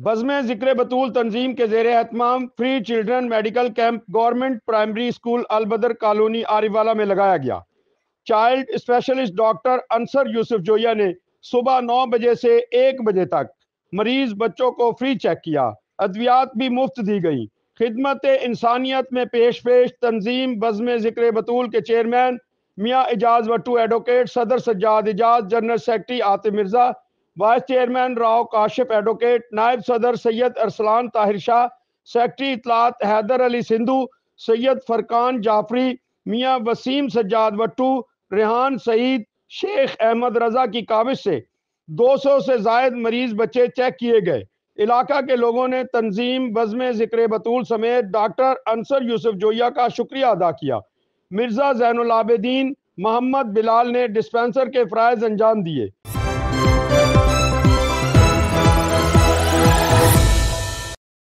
بزم ذکر بطول تنظیم کے زیر اہتمام free children medical camp government primary school البدر کالونی آریوالہ میں لگایا گیا۔ چائلڈ اسپیشلسٹ ڈاکٹر انصر یوسف جویا نے صبح 9 بجے سے 1 بجے تک مریض بچوں کو فری چیک کیا۔ ادویات بھی مفت دی گئیں۔ خدمت انسانیت میں پیش تنظیم بزم ذکر بطول کے چیئرمین میاں اعجاز وٹو ایڈوکیٹ، صدر Sajjad Ijaz, general secretary Atif Mirza, vice chairman Rao Kashif advocate, نائب صدر سید ارسلان طاہر شاہ، سیکرٹری اطلاعات حیدر علی سندھو، سید فرقان جعفری، میاں وسیم سجاد وٹو، ریحان سعید، شیخ احمد رضا کی کاوش سے 200 سے زائد مریض بچے چیک کیے گئے۔ علاقہ کے لوگوں نے تنظیم بزم ذکر بطول سمیت ڈاکٹر انصر یوسف جویا کا شکریہ ادا کیا۔ مرزا زین العابدین محمد بلال نے ڈسپنسر کے فرائض انجام دیے۔